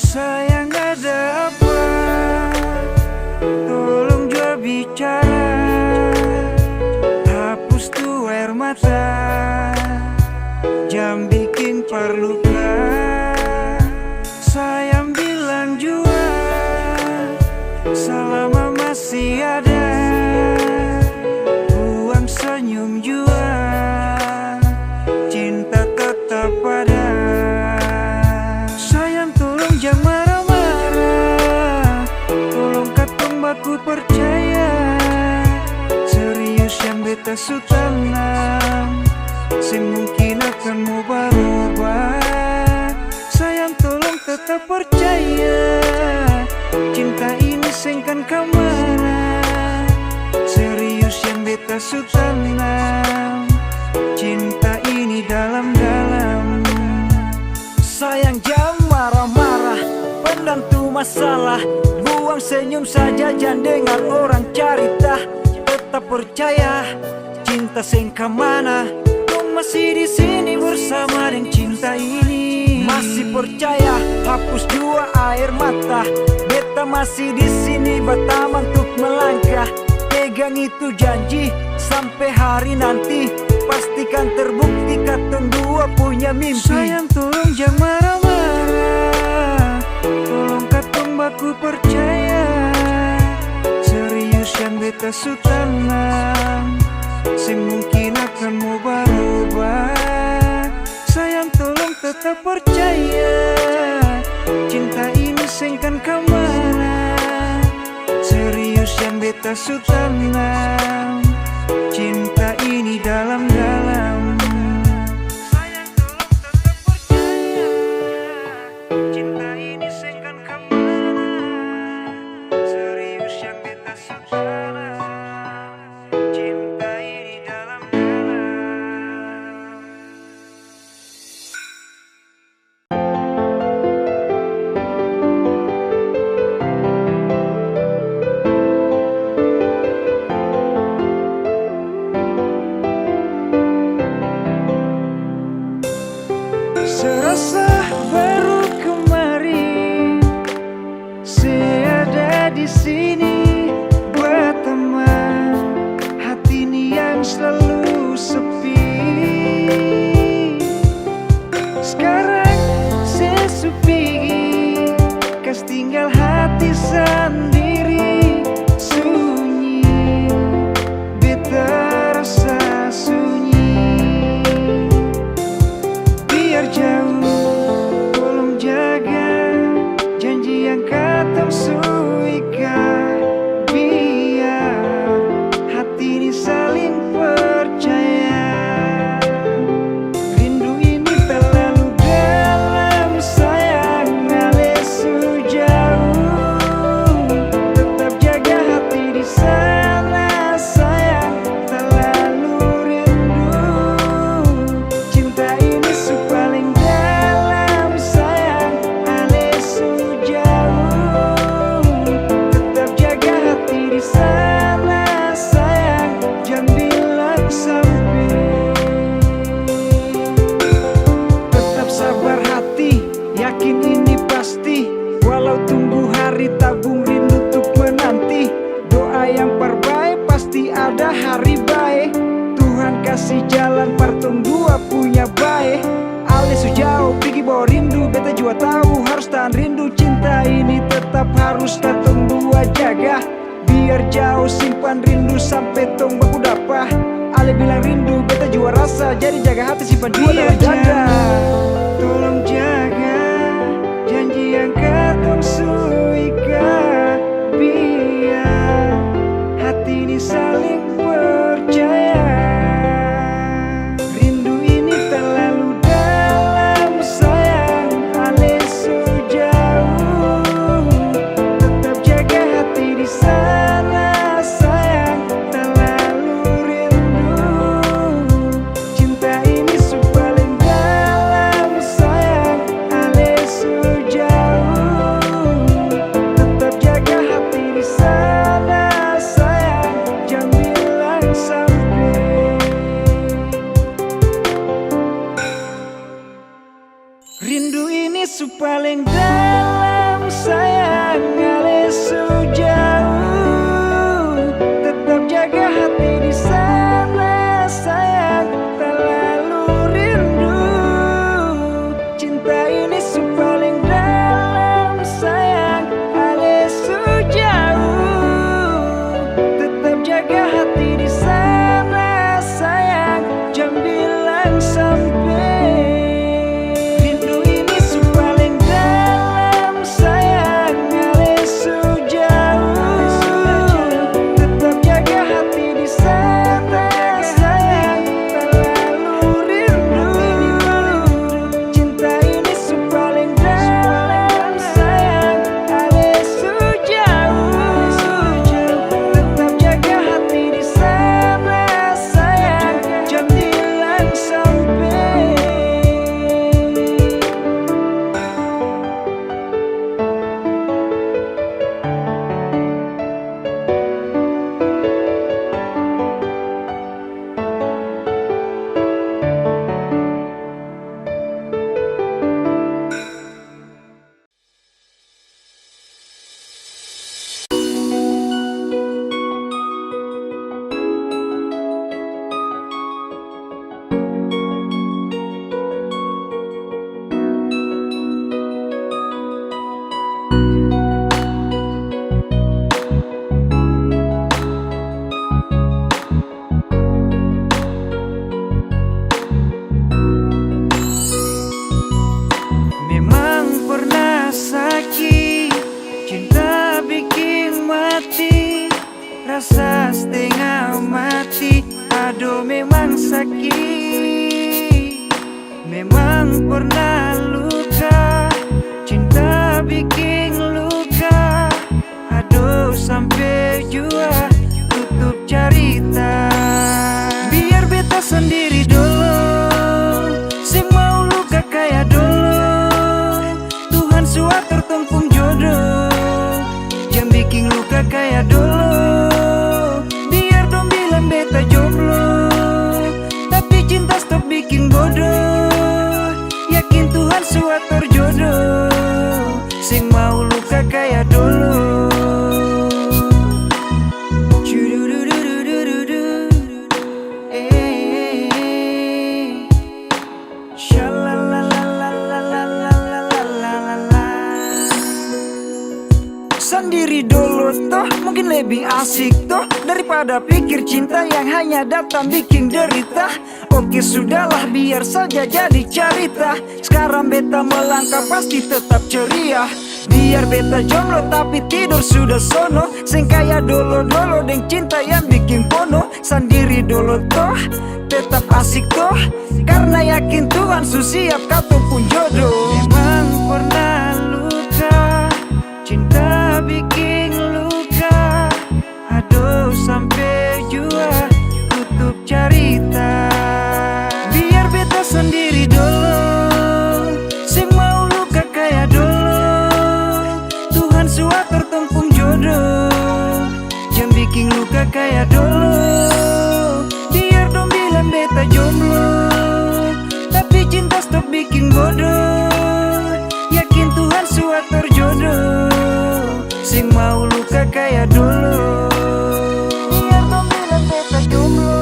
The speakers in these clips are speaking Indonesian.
Sayang ada apa? Tolong jua bicara. Hapus tuh air mata, jam bikin perluka. Sayang bilang jua, selama masih ada, buang senyum jua, cinta tetap ada. Sayang tolong jangan marah-marah, tolong katong baku percaya. Serius yang beta su tanam, semungkin akan mau berubah. Sayang tolong tetap percaya, cinta ini sengkan kemana. Serius yang beta su tanam, cinta ini dalam-dalam. Sayang jangan marah-marah, pendam tuh masalah. Buang senyum saja, jangan dengar orang cerita. Tetap percaya, cinta sengka mana. Kau masih di sini bersama dengan cinta ini. Masih percaya, hapus jua air mata. Beta masih di sini bertaman untuk melangkah. Pegang itu janji, sampai hari nanti pastikan terbukti katong dua punya mimpi. Sayang tolong jangan marah-marah, tolong katong baku percaya. Serius yang beta su tanam, semungkin akan mau berubah. Sayang tolong tetap percaya, cinta ini sengkan kemana. Serius yang beta su tanam, cinta ini dalam-dalam. Sayang tolong tetap percaya, cinta ini sengkan kemana. Serius yang beta su tanam, cinta ini dalam-dalam. Serasa baru kemarin saya ada di sini buat teman hati ini yang selalu sepi. Sekarang saya sepi, kas tinggal hati sendiri sunyi. Beta rasa sunyi. Biar jauh, tolong jaga janji yang katong suikan. Biar hati ini saling percaya. Rindu ini terlalu dalam, sayang alesu jauh. Tetap jaga hati di sana, sayang terlalu rindu. Cinta ini paling dalam, sayang alesu jauh. Tetap jaga hati di sana, sayang jangan bilang sampai. Tetap sabar hati, yakin ini pasti. Walau tunggu hari tabung rindu untuk menanti. Doa yang terbaik pasti ada hari baik. Tuhan kasih jalan partong dua punya baik. Alesu jauh pergi bawa rindu, beta juga tahu harus tahan rindu. Cinta ini tetap harus katong dua jaga. Biar jauh simpan rindu sampai tong baku dapa. Ale bilang rindu, beta juga rasa, jadi jaga hati simpan dua dalam dada. Tolong jaga janji yang katong suikan. Biar hati ini saling percaya. Rindu ini terlalu dalam, sayang alesu jauh. Tetap jaga hati di sana, sayang terlalu rindu. Cinta ini paling dalam, sayang alesu jauh. Tetap jaga hati di sana, sayang jangan bilang sampai. Rindu ini paling dalam. sayang, alesu jauh. Tetap jaga hati di sana sayang, tak lalu rindu. Cinta ini paling dalam sayang, alesu jauh. Tetap jaga hati di sana sayang, jam bilang sampai. Rindu ini paling dalam sayang, alesu jauh. Tetap jaga hati di sana sayang, tak lalu rindu. Cinta ini paling dalam sayang, alesu jauh. Tetap jaga hati di sana sayang, jam bilang sampai. Memang pernah sakit, cinta bikin mati, rasa setengah mati. Aduh memang sakit. Memang pernah luka, cinta bikin luka. Aduh sampai jua tutup cerita. Biar beta sendiri dulu, sing mau luka kayak dulu. Tuhan suatur tumpung jodoh, jangan bikin luka kayak dulu. Biar dong bilang beta jomblo, tapi cinta stop bikin bodoh. Yakin Tuhan suatur jodoh, sing mau luka kayak dulu. Cududududududu. Shalalalalalalalalalalala. Sendiri dulu toh mungkin lebih asik toh, daripada pikir cinta yang hanya datang bikin derita. Oke sudahlah, biar saja jadi cerita. Sekarang beta melangkah pasti tetap ceria. Biar beta jomblo tapi tidur sudah sono, sing kaya dolo-dolo deng cinta yang bikin pono. Sendiri dulu toh tetap asik toh, karena yakin Tuhan su siap katu pun jodoh. Memang pernah luka, cinta bikin luka. Aduh sampai jua tutup cerita. Biar beta sendiri dulu, sing mau luka kayak dulu. Tuhan suatur tumpung jodoh, jangan bikin luka kayak dulu. Biar dong bilang beta jomblo, tapi cinta stop bikin bodoh. Yakin Tuhan suatur jodoh, sing mau luka kayak dulu. Biar dong bilang beta jomblo,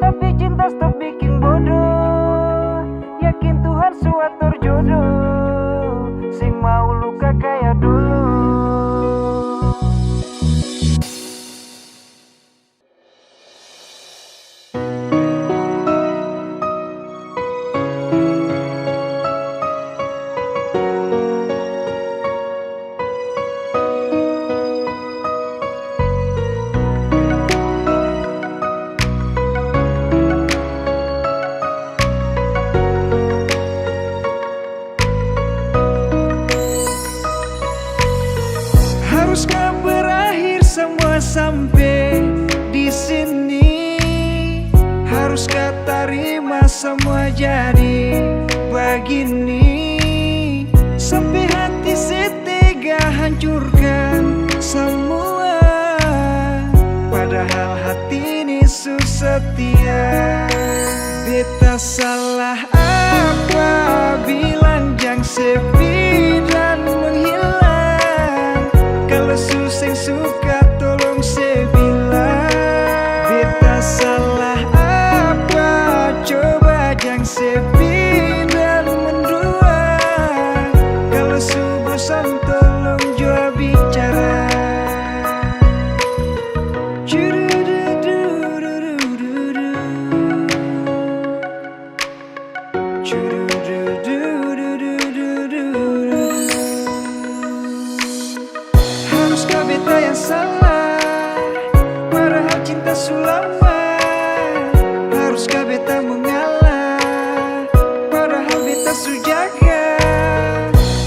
tapi cinta stop bikin bodoh. Yakin Tuhan suatur jodoh, sing mau luka kayak dulu. Haruskah berakhir semua sampai di sini? Haruskah terima semua jadi begini? Sampai hati setega hancurkan semua, padahal hati ini setia. Beta salah apa bilang jang sepi dan menghilang? yang salah, padahal cinta sulama. Haruskah beta mengalah, padahal beta sujaga.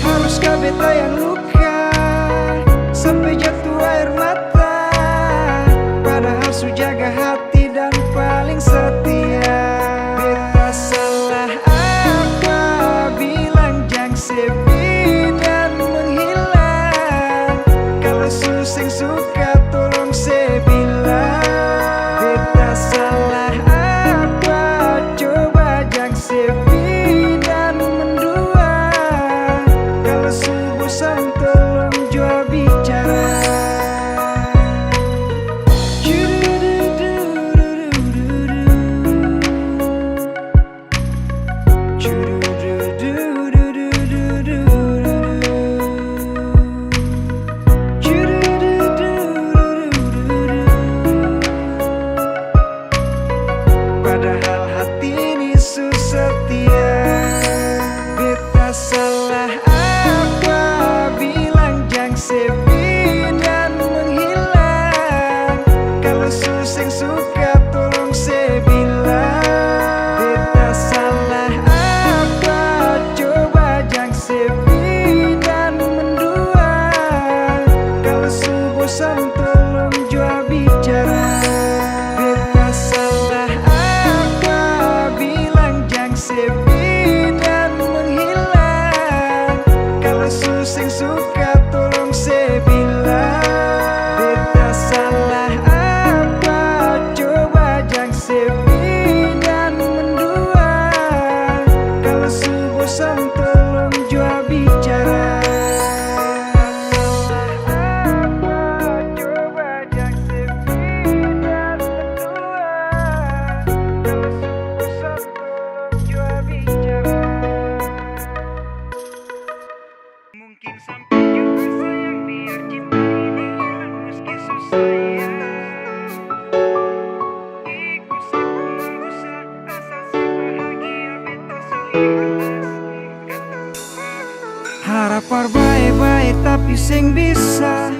Haruskah beta yang luka sampai jatuh air mata, padahal sujaga hati dan paling setia. Beta salah apa bilang jang sepi dan menghilang, kalau suseng suka tolong sebilang. Beta salah apa coba jang sepi dan mendua, kalau subusan tolong jua bicara. Padahal hati ini setia. Beta salah apa bilang jang sepi dan menghilang, kalau suseng suka tolong sebilang. Beta salah apa coba jang sepi dan mendua, kalau subosan tolong jua bicara. Beta salah bilang jang sepi dan menghilang, kalau suseng suka tolong sebilang. Beta salah apa coba jang sepi dan mendua, kalau subosan tolong jua bicara. Salah apa coba jang sepi dan mendua, kalau subosan tolong jua bicara. Mungkin sampai juga sayang biar cinta ini hilang meski susah ya. Ikut sapu berusaha asal si bahagia beta suikhlas. Harapar baik-baik tapi seng bisa,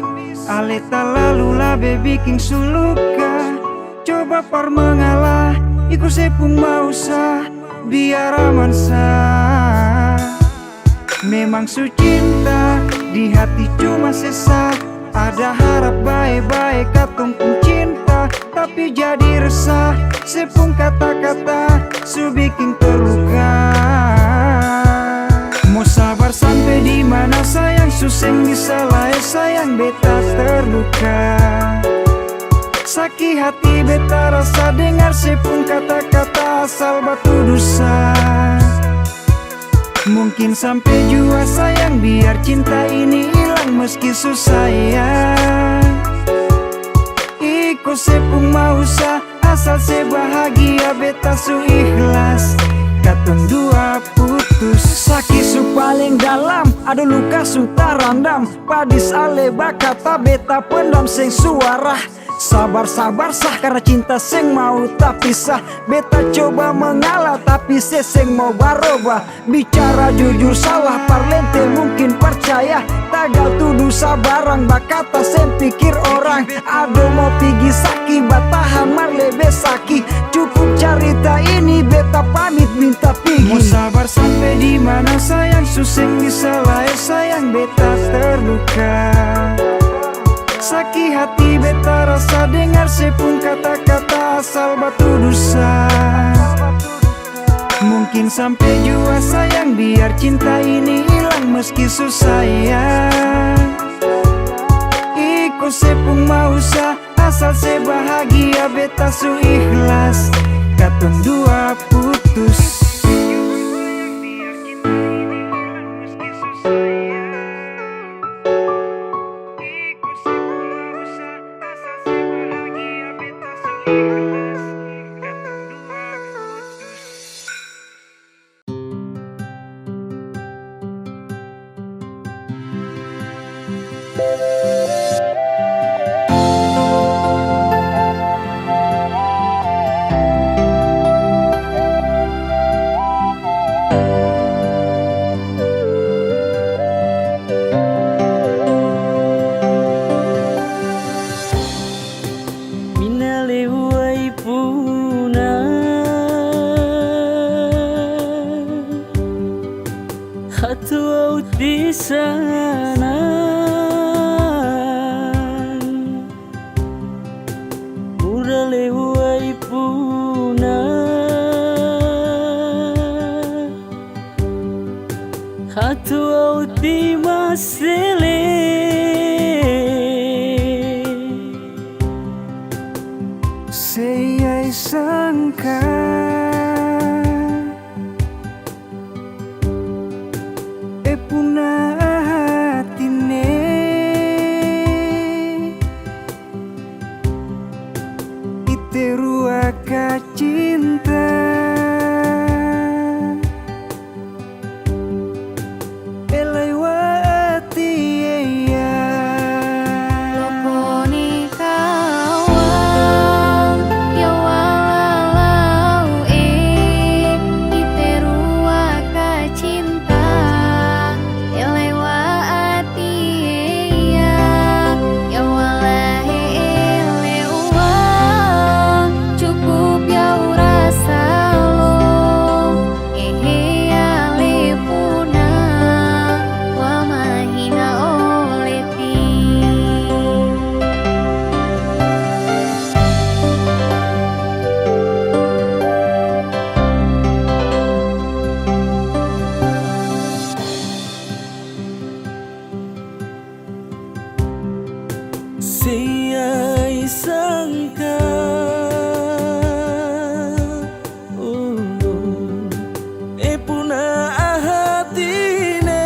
aleta lalu labe bikin suluka. Coba par mengalah, ikut sepung mau sah, biar aman sah. Memang su cinta di hati cuma sesak, ada harap baik-baik katong pun cinta, tapi jadi resah. Sepung kata-kata su bikin terluka. Mau sabar sampai di mana sayang, suseng disalah sayang beta terluka. Sakit hati beta rasa dengar sepung kata-kata asal batu dosa. Mungkin sampai jua sayang biar cinta ini hilang meski susah ya. Ikut sepung mau sah asal sebahagia beta su ikhlas. Katong dua putus, sakit su paling dalam, ada luka su tarandam. Padis ale bakata beta pendam seng suara. Sabar-sabar sah karena cinta seng mau tak pisah. Beta coba mengalah tapi seng mau baroba. Bicara jujur salah parlente mungkin percaya. Tagal tuduh sabarang bakata seng pikir orang. Ado mau pigi saki batahan marlebe saki. Cukup cerita ini beta pamit minta pigi. Mau sabar sampai di mana sayang, suseng disalah sayang beta terluka. Sakit hati beta rasa dengar sepung kata-kata asal batu dosa. Mungkin sampai jua sayang biar cinta ini hilang meski susah ya. Ikut sepung mau sah asal sebahagia beta su ikhlas. Katong dua putus. di sana. Ura lewai puna hatu au di masele Seyai sangka puna hatine ite ruaka cinta elai wati ya Lokoni kawang ya walau ite ruaka cinta elewa ati ya walahe elewa cukup ya rasa lo ya lepuna wa mahina oleti. Seyai sangka puna hatine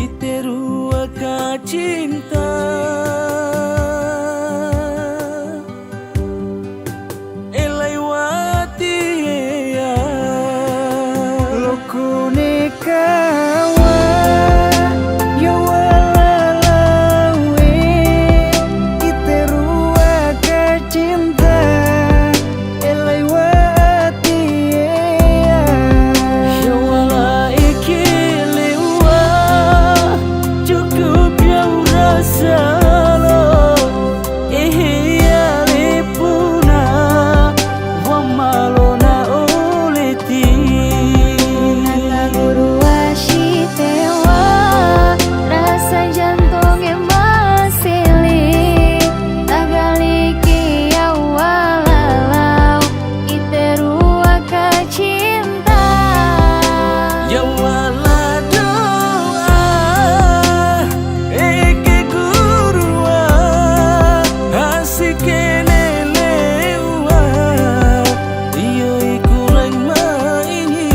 ite ruaka cinta elai wati ya lokone kawa ya walau ite ruaka cinta elai wati ya wala ikiliwa cukup ya rasa lo ya lepuna wa malona oleti Nata guru ashitewa rasa jantung masih tagaliki ya walau ite ruaka cinta. ya wala doa eke gurua asikene lewa iyo iku lain maini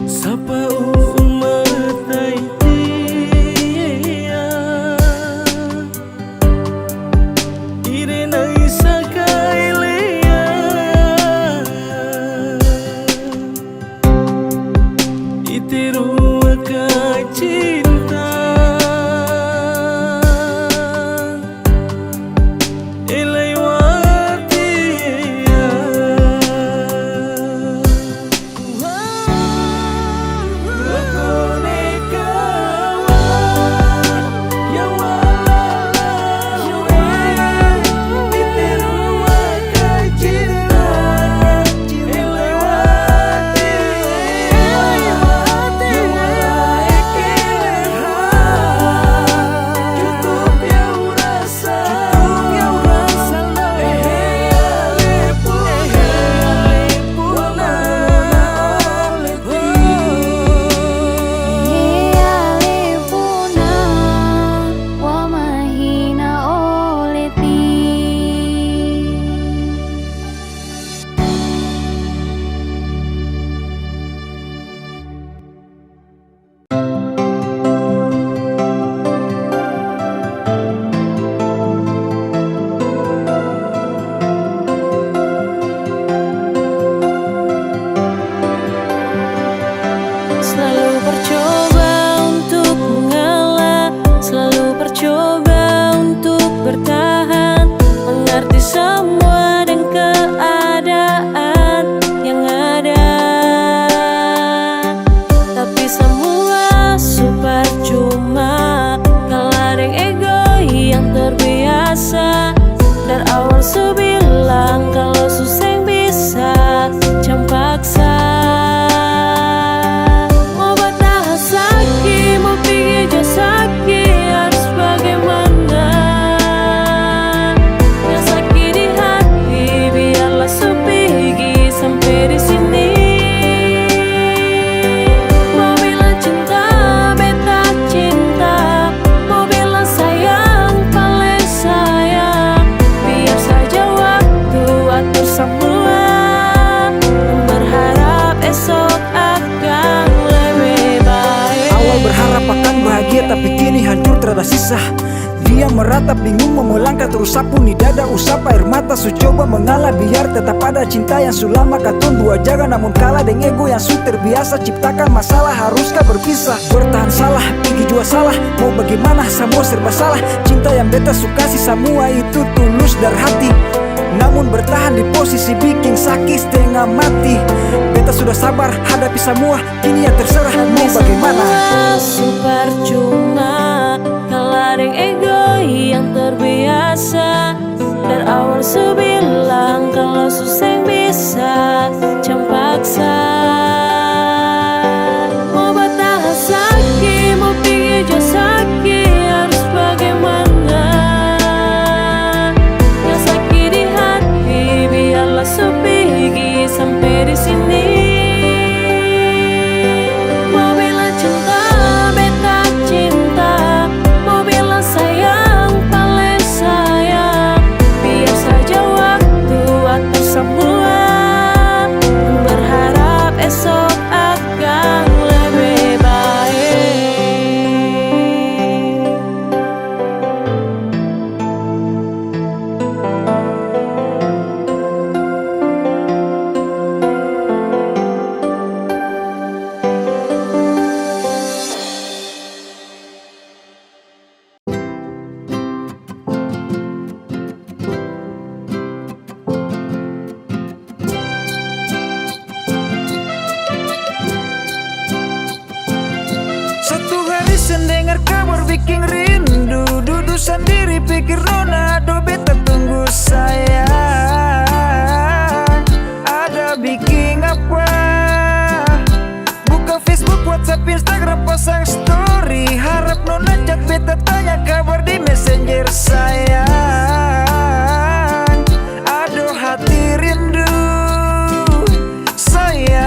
Sapa umatai tia Irena isaka ilea Itiru aka cinta Elai wati ya lokone kawa ya walau ite ruaka cinta elai wati ya wala ikileha cukup ya rasa lo ya lepuna Iya lepuna wa mahina oleti. Selalu bercoba untuk mengalah, selalu bercoba untuk bertahan, mengerti semua dan keadaan yang ada jam paksa. Mau bertahan sakit, mau pergi jauh sakit, harus bagaimana? Yang sakit di hati biarlah pergi sampai di sini. Mau bilang cinta, beta cinta, mau bilang sayang, paling sayang. Biar saja waktu atur semua, berharap esok akan lebih baik. Awal berharap akan bahagia tapi kini hancur terada sisa. Dia meratap bingung mau melangkah terus sapu di dada usap air mata. Su coba mengalah biar tetap ada cinta yang sulama katun dua jaga. Namun kalah dengan ego yang su terbiasa ciptakan masalah. Haruskah berpisah? Bertahan salah, pergi jua salah. Mau bagaimana? Semua serba salah. Cinta yang beta sukasi semua itu tulus dari hati. Namun bertahan di posisi bikin sakit setengah mati. Beta sudah sabar hadapi semua, kini ya terserah mau bagaimana. Super cuma kalau ada ego yang terbiasa. Dari awal su bilang kalau susah bisa jam paksa. Mau bertahan sakit, mau pergi jauh sakit, harus bagaimana? Yang sakit di hati biarlah pergi sampai di sini. Mau bilang cinta, beta cinta, mau bilang sayang, paling sayang. Biar saja waktu atur semua, berharap esok akan lebih baik. Satu hari sendengar kabar bikin rindu. Duduk sendiri pikir nona do beta tunggu sayang. Ada bikin apa? Buka Facebook, WhatsApp, Instagram, pasang story. Harap nona chat beta tanya kabar di Messenger sayang. Aduh hati rindu sayang.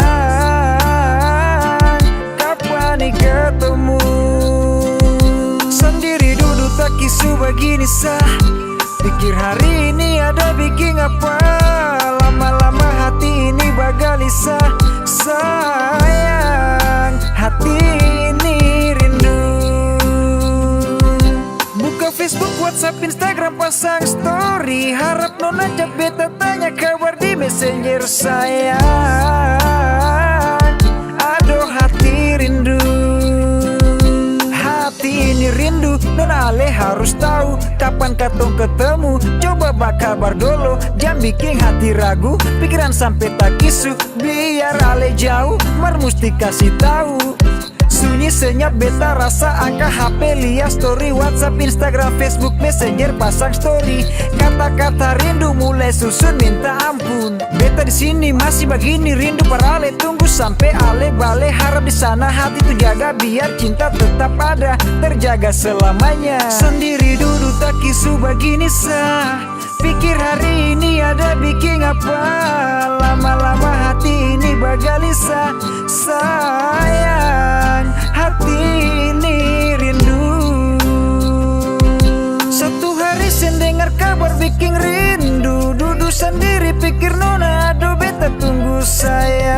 Kapan nih ketemu? Sendiri duduk tak kisu begini sah. Pikir hari ini ada bikin apa? Lama-lama hati ini bagalisa sayang. Hati ini rindu. Buka Facebook, WhatsApp, Instagram, pasang story. Harap nona chat beta tanya kabar di Messenger sayang. Aduh hati rindu. Hati ini rindu. Nona Ale harus tahu kapan katong ketemu. Coba bakabar dulu, jangan bikin hati ragu. Pikiran sampai tak kisu, biar Ale jauh. Mar musti kasih tahu. Sunyi senyap beta rasa angka HP, lihat story WhatsApp, Instagram, Facebook, Messenger, pasang story. Kata-kata rindu mulai susun minta ampun. Beta di sini masih begini rindu para Ale. Tunggu sampai Ale balik. Harap di sana hati tuh jaga biar cinta tetap ada, terjaga selamanya. Sendiri duduk tak kisu begini sah. Pikir hari ini ada bikin apa? Lama-lama hati ini bagalisa sayang. Hati ini rindu. Satu hari sendengar kabar bikin rindu. Duduk sendiri pikir nona aduh beta tunggu sayang.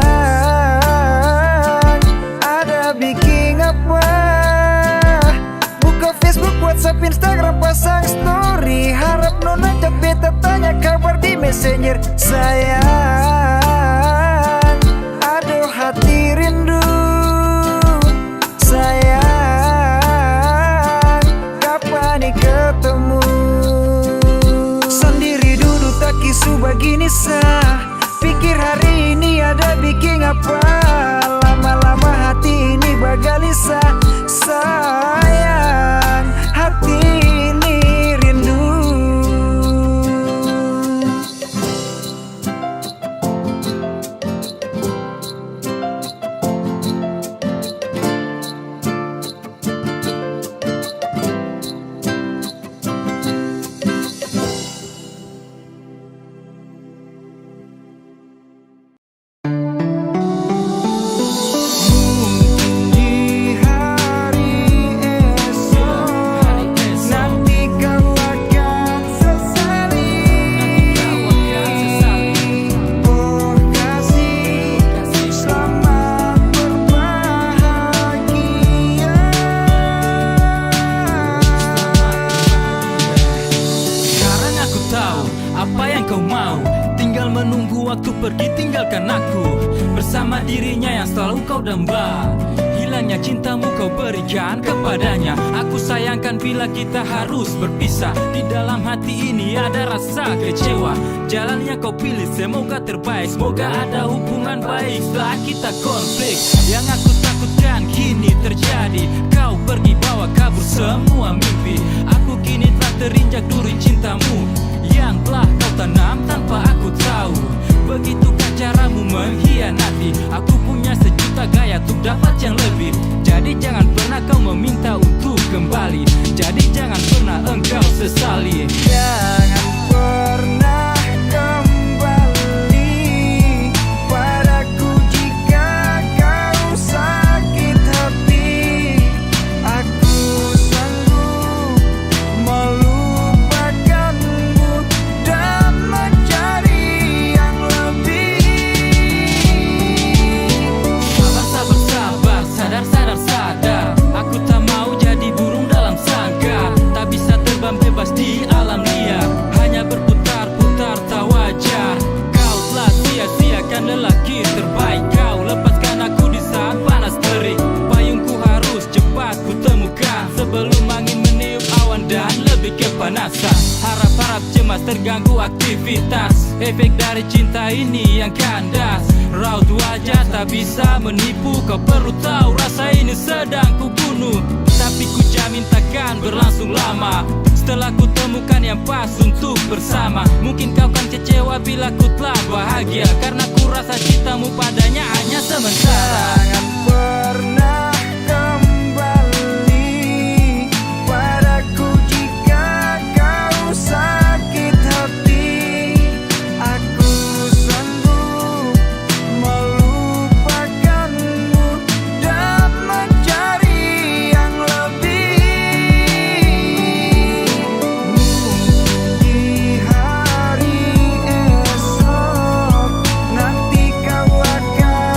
Ada bikin apa? Buka Facebook, WhatsApp, Instagram, pasang story. Harap nona chat beta tanya kabar di Messenger sayang. Aduh hati rindu sayang. Kapan nih ketemu? Sendiri duduk tak kisu begini sah. Pikir hari ini ada bikin apa? Lama-lama hati ini bagalisa sayang. Hati ini rindu. bersama dirinya yang selalu kau damba. Hilangnya cintamu kau berikan kepadanya. Aku sayangkan bila kita harus berpisah. Di dalam hati ini ada rasa kecewa. Jalan yang kau pilih semoga terbaik. Semoga ada hubungan baik setelah kita konflik. Yang aku takutkan kini terjadi. Kau pergi bawa kabur semua mimpi. Aku kini telah terinjak duri cintamu yang telah kau tanam tanpa aku tahu. Begitukah caramu mengkhianati? Aku punya sejuta gaya untuk dapat yang lebih. Jadi jangan pernah kau meminta untuk kembali. Jadi jangan pernah engkau sesali. Jangan pernah kembali padaku jika kau sakit hati. Aku sanggup melupakanmu dan mencari yang lebih. Sabar, sabar, sabar, sadar, sadar. Aku tak mau jadi burung dalam sangkar. Tak bisa terbang bebas di alam liar. Hanya berputar-putar tak wajar. Kau telah sia-siakan lelaki terbaik. Kau lepaskan aku di saat panas terik. Payungku harus cepat ku temukan sebelum angin meniup awan dan lebih kepanasan. Harap-harap cemas terganggu aktivitas. Efek dari cinta ini yang kandas. Raut wajah tak bisa menipu. Kau perlu tahu rasa ini sedang ku bunuh. Tapi ku jamin takkan berlangsung lama. Setelah ku temukan yang pas untuk bersama. Mungkin kau kan kecewa bila ku telah bahagia. Karena ku rasa cintamu padanya hanya sementara. Jangan pernah kembali padaku jika kau sakit hati. Aku sanggup melupakanmu dan mencari yang lebih. Di hari esok nanti kau akan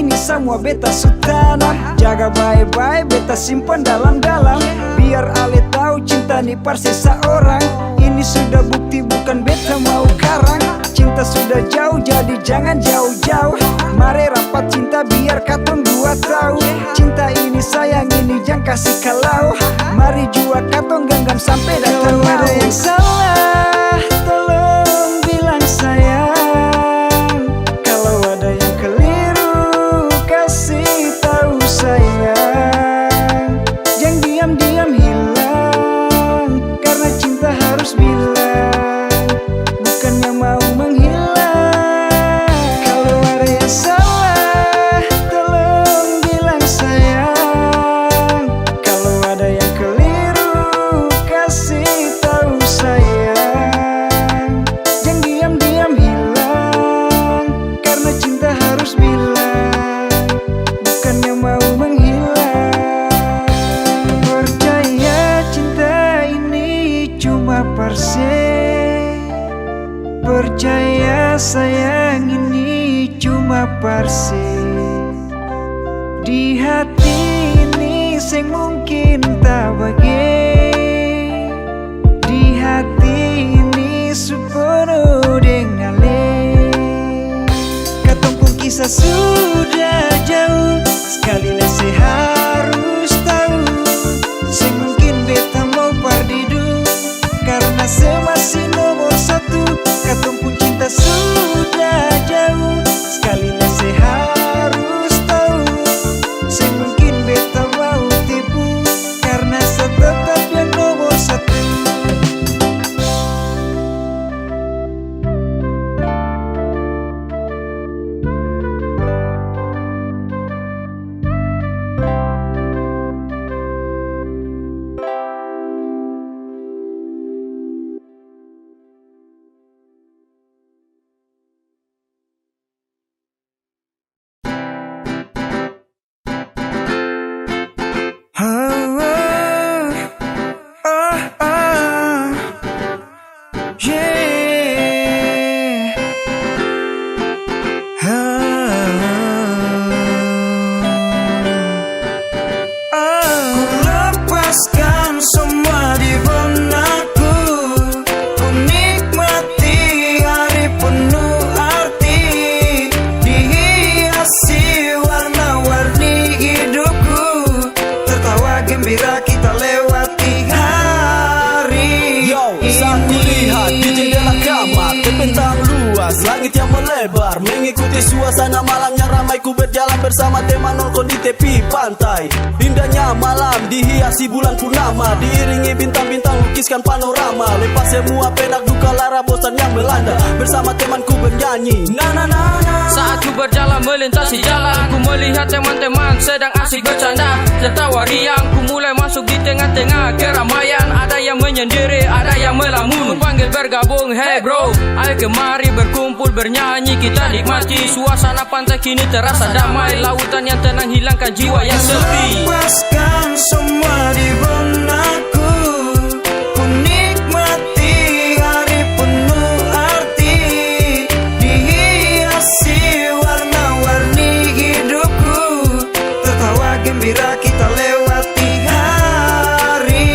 ini semua beta sutana. Jaga baik-baik beta simpan dalam-dalam, biar ale tahu cinta ni par seseorang. Ini sudah bukti bukan beta mau karang. Cinta sudah jauh jadi jangan jauh-jauh. Mari rapat cinta biar katong dua tahu. Cinta ini sayang ini jangan kasih kalau. Mari jua katong genggam sampai datang. Kalau ada yang salah tolong bilang sayang. Kalau ada yang keliru kasih tahu sayang. Jangan diam-diam hilang, karena cinta harus bilang, bukannya mau menghilang. Kalau ada yang salah tolong bilang sayang. Kalau ada yang keliru kasih tahu sayang. Jangan diam-diam hilang, karena cinta harus bilang, bukannya mau menghilang. Percaya cinta ini cuma parse. Percaya sayang ini cuma parse. Di hati ini sing mungkin tak bagi. Di hati ini sepenuh dengan le. Katong pun kisah sudah jauh, sekali lagi harus tahu. Sing mungkin beta mau pardidu, karena semasih nomor satu. Katong pun cinta sudah jauh, sekali lagi harus tahu. Sing mungkin beta mau tipu, karena tetap yang nomor satu. Lepaskan semua di benakku, ku nikmati hari penuh arti, dihiasi warna-warni hidupku, tertawa gembira kita lewati hari. Yo, saat kulihat di jendela kamar, terbentang luas langit yang melebar, mengikuti suasana malam yang ramai. Ku berjalan bersama teman nongkrong di tepi pantai. Indahnya malam dihiasi bulan purnama, diiringi bintang-bintang lukiskan panorama. Lepas semua penak duka lara bosan yang melanda, bersama temanku bernyanyi na na na na. Saat ku berjalan melintasi jalan, ku melihat teman-teman sedang asik bercanda, tertawa riang. Ku mulai masuk di tengah-tengah keramaian. Ada yang menyendiri, ada yang melamun. Ku panggil bergabung, hey bro, ayo kemari berkumpul bernyanyi. Kita nikmati suasana pantai kini terasa damai. Lautan yang tenang hilangkan jiwa yang sepi. Lepaskan semua di benakku, ku nikmati hari penuh arti, dihiasi warna-warni hidupku, tertawa gembira kita lewati hari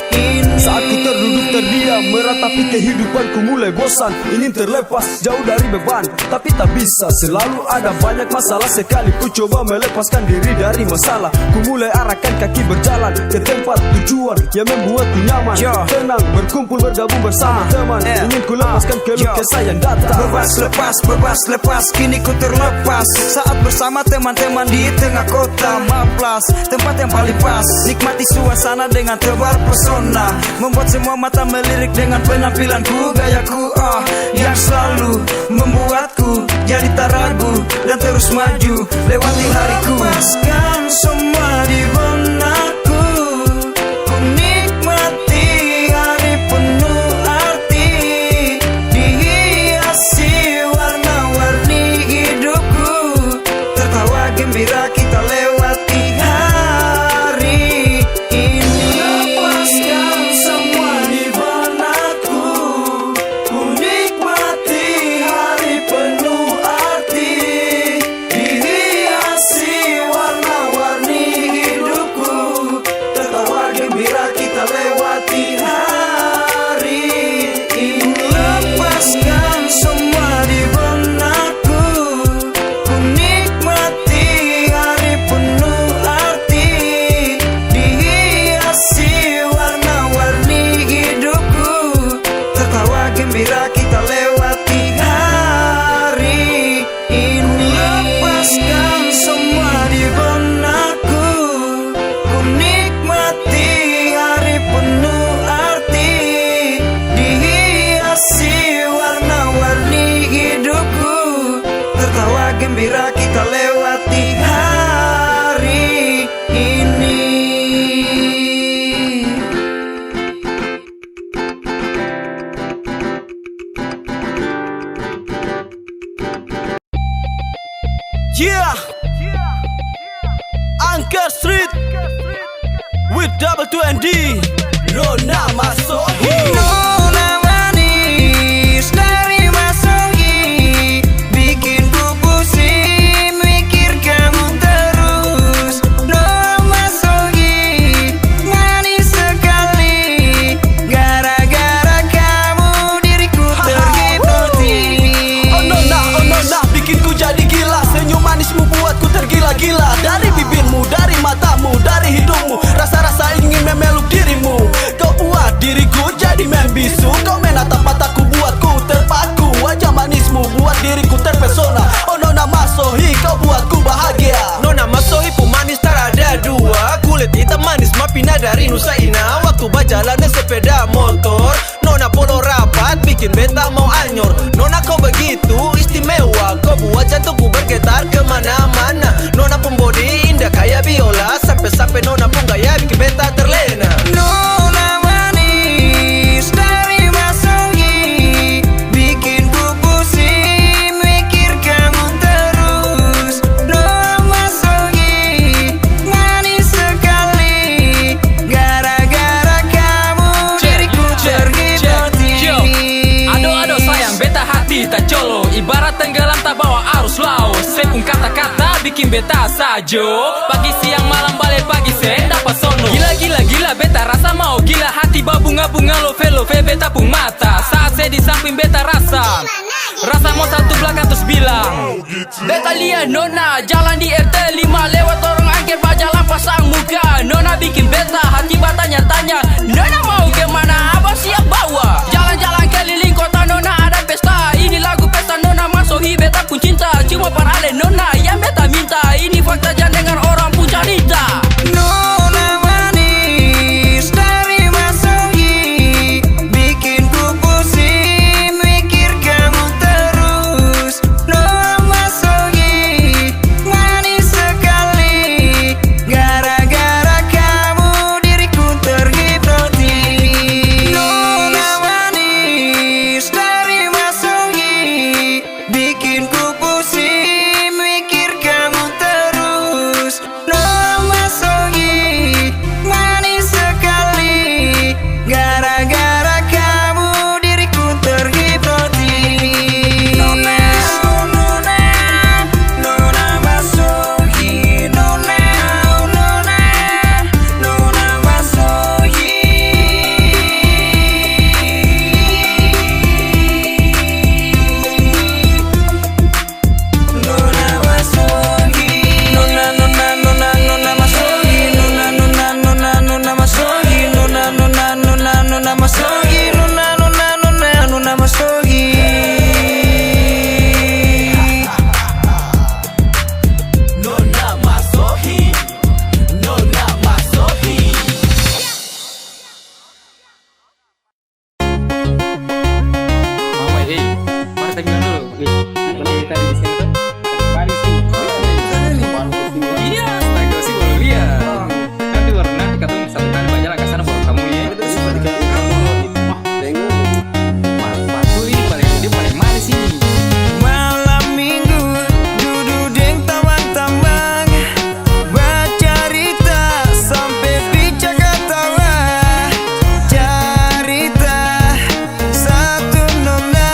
ini. Saat ku terduduk terdiam meratapi kehidupanku mulai bosan, ingin terlepas jauh dari beban, tapi tak bisa. Selalu ada banyak masalah, sekali ku coba melepaskan diri dari masalah. Ku mulai arahkan kaki berjalan ke tempat tujuan yang membuatku nyaman, tenang, berkumpul bergabung bersama teman. Ingin ku lepaskan keluh kesah yang datang. Bebas lepas, kini ku terlepas. Saat bersama teman-teman di tengah kota Maplas, tempat yang paling pas. Nikmati suasana dengan tebar pesona, membuat semua mata melirik dengan penampilanku, gayaku yang selalu membuatku jadi tak ragu dan terus maju lewati hariku. Lepaskan semua di benakku, ku nikmati hari penuh arti, dihiasi warna-warni hidupku, tertawa gembira kita lewati hari ini. Lepaskan semua di benakku, ku nikmati hari penuh arti, dihiasi Angker Street with double 2ND Nona Masohi. Nona manis dari Masohi, bikin ku pusing mikir kamu terus. Nona Masohi, manis sekali, gara-gara kamu diriku terhipnotis. Oh Nona, bikin ku jadi gila. Senyum manismu buatku tergila-gila. Dari bibirmu, dari matamu, dari hidungmu, rasa-rasa ingin memeluk dirimu. Kau buat diriku jadi membisu. Kau menatap mataku buatku terpaku. Wajah manismu buat diriku terpesona. Oh Nona Masohi, kau buatku bahagia. Nona Masohi pemanis tak ada dua. Kulit hitam manis mapina dari Nusa Ina. Waktu berjalan naik sepeda motor, Nona polo rapat bikin beta mau anyor. Nona kau begitu istimewa, kau buat jantungku bergetar kemana-mana. Nona pun body indah kayak biola, sampai-sampai Nona pun gaya bikin beta terlena. Nona manis dari Masohi, bikin ku pusing mikir kamu terus. Nona Masohi, manis sekali, gara-gara kamu diriku terhipnotis. Ado sayang beta hati tak colo, ibarat tenggelam tak bawa arus laut. Sepung kata-kata bikin beta sajo, pagi siang malam balik pagi sen dapat sono. Gila beta rasa mau gila, hati babunga-bunga love beta pun mata. Saat saya di samping beta rasa mau satu belakang terus bilang, beta lihat Nona jalan di RT 5 lewat orang angker bajalan pasang muka. Nona bikin beta hati bertanya-tanya, Nona mau kemana, abang siap bawa. Jalan-jalan keliling kota Nona ada pesta. Ini lagu pesta Nona Masohi, beta pun cinta. Cuma parale Nona yang beta minta, ini fakta jangan dengar orang pun cerita. Nona manis dari Masohi, bikin ku pusing mikir kamu terus. Nona Masohi, manis sekali, gara-gara kamu diriku terhipnotis. Nona manis dari Masohi, bikin ku pusing mikir kamu terus. Nona Masohi, manis sekali, gara-gara kamu diriku terhipnotis. Nona Masohi, Nona Masohi. Nona Masohi, Nona Masohi, Nona Masohi, Nona Masohi, Nona Masohi. Nona Masohi, Nona Masohi. Mama, mari kita bilang dulu. Tadi di sini tuh, mari sih. Iya, astaga sih baru lihat. Nanti warna ketemu satu kali banyak ke sana baru kamu ya. Patu ini paling manis ini. Malam minggu duduk deng tambang-tambang, bercerita sampai picak ketawa. Cerita satu nona,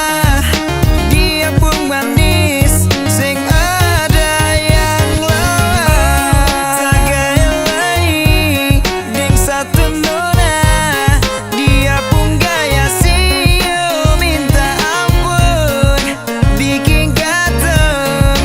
dia pun manis, sing ada yang lawan. Tak gaya lain deng satu nona, dia pun gaya siu minta ampun, bikin katong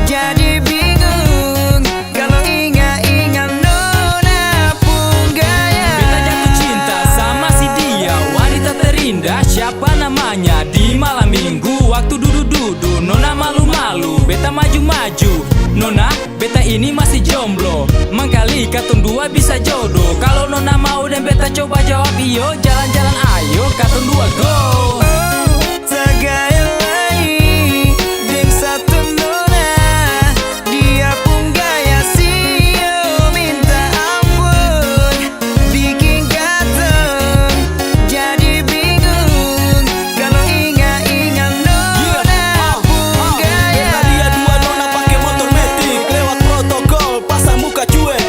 jadi bingung kalau ingat-ingat nona pun gaya. Beta jatuh cinta sama si dia, wanita terindah siapa namanya. Di malam minggu waktu duduk-duduk, Nona malu-malu, beta maju-maju. Nona, beta ini masih jomblo, mengkali katong dua bisa jodoh. Kalau Nona mau dan beta coba jawab iyo, jalan-jalan ayo katong dua go. Tak gaya lain deng satu nona, dia pun gaya siu minta ampun, bikin katong jadi bingung kalau ingat-ingat nona pun gaya. Beta lihat dua nona pakai motor metik lewat protokol, pasang muka cuek.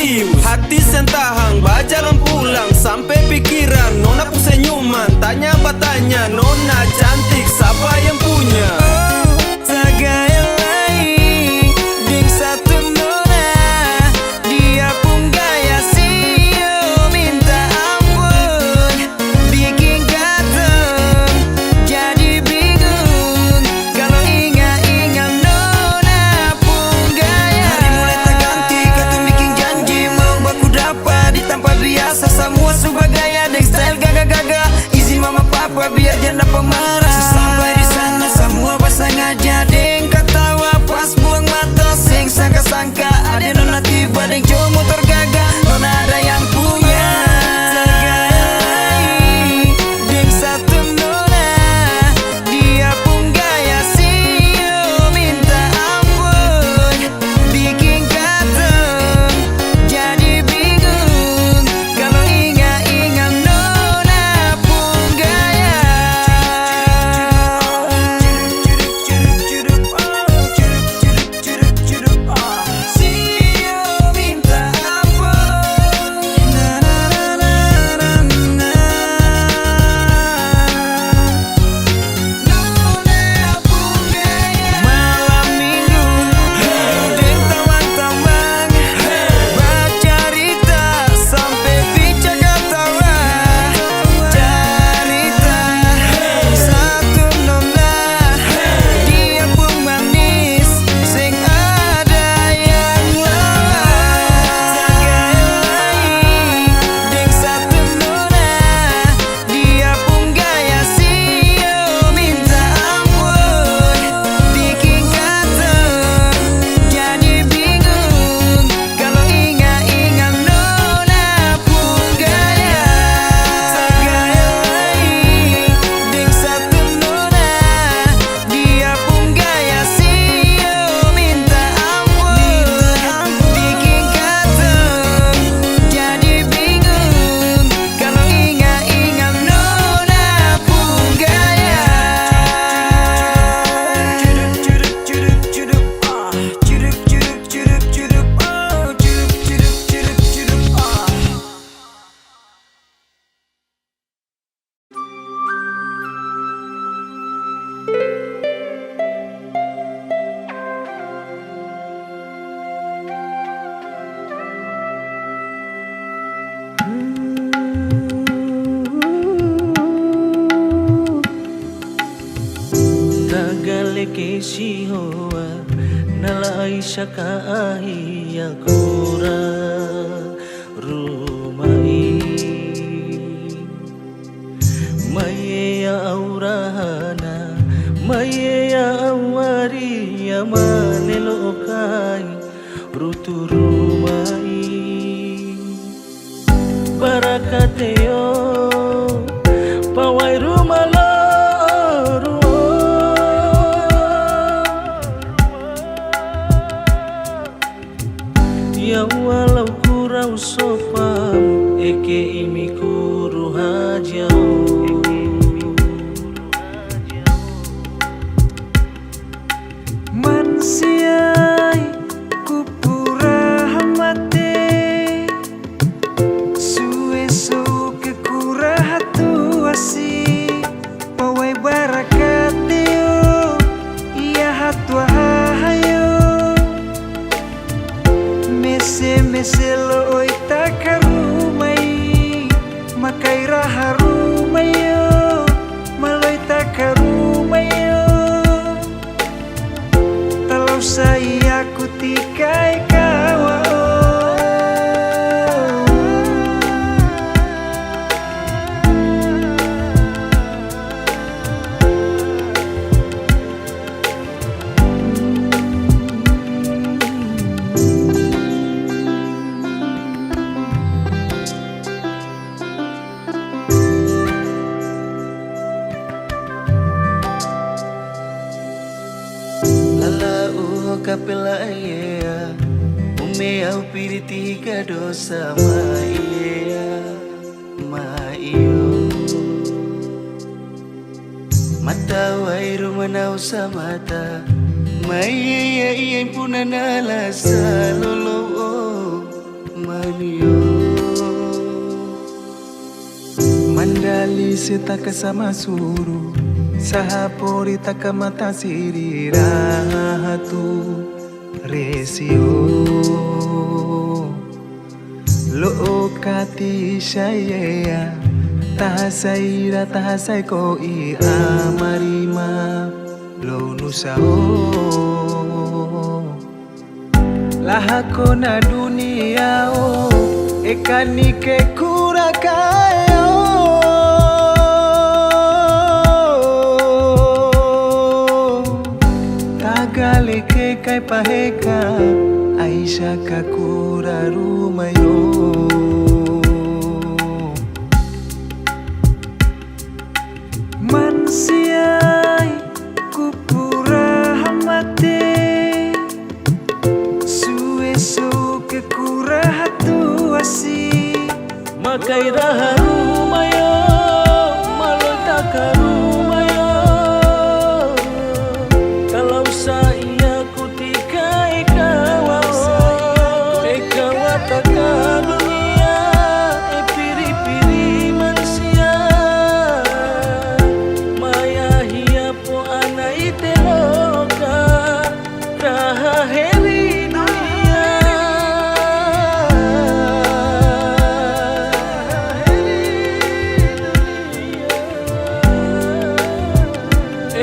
serius. Hati sentahang bajalan pulang sampai pikiran nona pun senyuman. Tanya bertanya nona cantik siapa yang punya? Tak gaya lain ding satu nona, dia pun gaya sio minta ampun, bikin gatel jadi bingung kalau ingat-ingat nona pun gaya. Hari mulai tak ganti kata bikin janji mau baku dapat di tempat biasa semua subah gaya deng style gaga-gaga. Izin mama papa biar jangan pemarah. Sampai di sana semua sengaja deng ketawa pas buang mata sing sangka-sangka ada nona tiba deng cowok motor gagah nona ada yang punya. Deng satu nona, dia pun gaya sio minta ampun, bikin gatel jadi bingung kalau ingat-ingat nona pun gaya. Malam minggu deng teman-teman bercerita sampai bicara ketawa. Cerita satu nona, dia pun manis sing ada yang lawan. Deng satu nona, dia pun gaya sio minta ampun, bikin gatel jadi bingung kalau ingat-ingat nona pun gaya. Deng satu nona, dia pun gaya sio minta ampun, bikin gatel jadi bingung kalau ingat-ingat nona pun gaya. Nagale kesi hoa nala Aisyah ka ahia kura rumai maye ya aurahana maye ya awari ya manelokai rutu rumai barakateo pawai rumah ya walau kurang sopam eke imi kuru hajau Mansiai kupura hamate sueso kekura hatu asi pawai barakateo iya hatu hahayo mese lo oita karumai makai raharumayo maloita karumayo talau saya ku tikai kawa. Kapela iya ume au piriti dosa ma iya ma iyo mata wairu manau samata ma iya iya punanala salolo ma isi taka sama suru sahapori taka mata siri rahatu resio lo kati shaya tahasaira tahasai ko I amarima lo nusao lahako na dunia o ekanike kurakayo tagaleke kai paheka Aisyah kakura rumayo Mansiai kupura hamate Sueso ke kura hatu asi Makai raharu mayo malota karumayo kalau saya kutika ikawa ikawa taka dunia piri-piri manusia maya hiapo ana iteloka raha heri dunia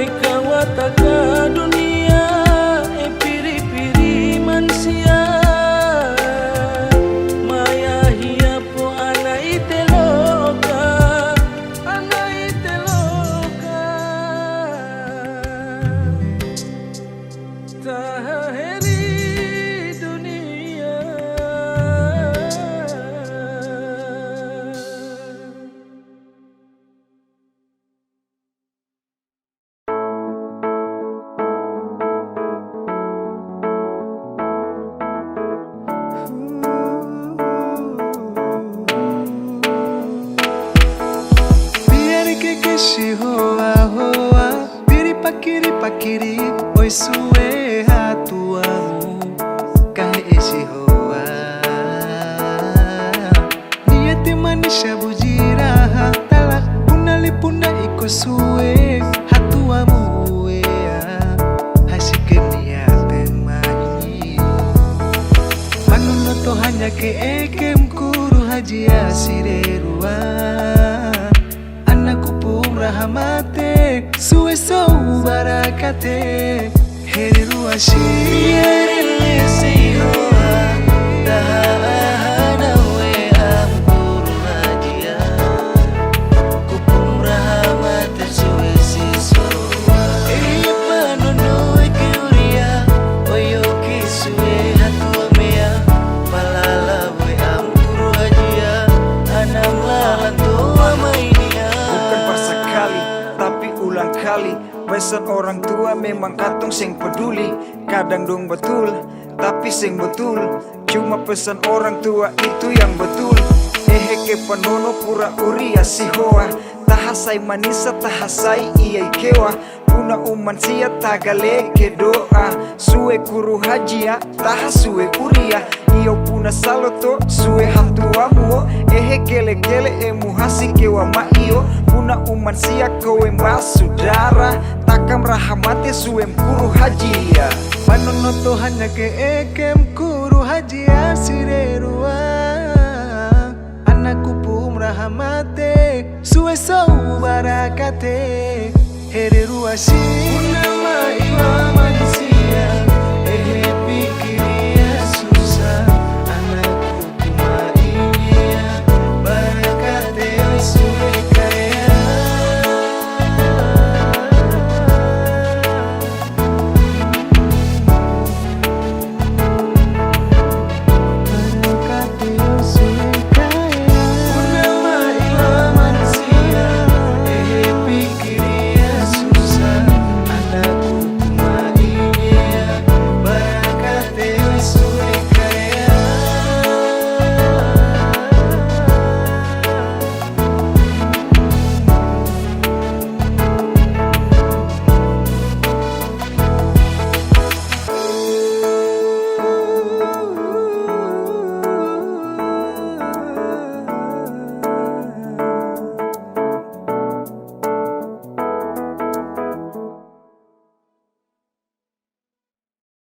ikawa taka dunia piri-piri manusia maya hiapo ana iteloka taheri dunia. Biar kekesi hoa hoa Diri pakiri Oi suwe hatuamu Kahe esi hoa Niati manisha bujiraha Talak punalipuna iko suwe Hatuamu wea Hasike niate mani Manunoto hanya ke mkuru haji asirerua Anakku pumrahamate suwe so barakate heri ruashi heri sihoa tahana we ampuru hajia ku pumrahamate suwe sisoa manono ekiuria oyo kisue hatua mea palala we ampuru hajia anam lalantoa mainia Bukan persekali, tapi ulang kali pesan orang tua memang katong sing peduli Kadang dong betul, tapi sing betul Cuma pesan orang tua itu yang betul Eheke panono pura uria si hoa Tahasai manisa tahasai iya ikewa Puna uman sia tagaleke doa Sue kuru hajia taha sue uria Iyo puna saloto sue hatuamuo Ehe gele-gele emu hasikewa maio Puna uman sia kowe mbasudara Takam rahamate sue mkuru hajia Manonoto hanya ke mkuru hajia sirerua Anakku pumrahamate suwe so barakate heri ruashi